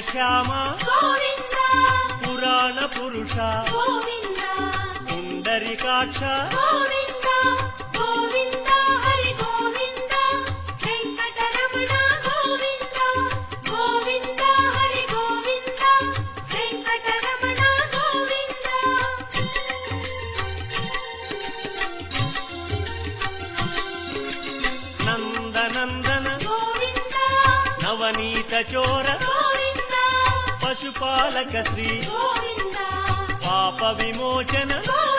శ్యామ గోవింద పురాణ పురుష గోవింద పుండరీకాక్ష గోవింద గోవింద హరి గోవింద వెంకటరమణ గోవింద గోవింద హరి గోవింద వెంకటరమణ గోవింద నందనందన గోవింద నవనీత చోర గోవింద పశుపాలక శ్రీ గోవింద పాప విమోచన గోవింద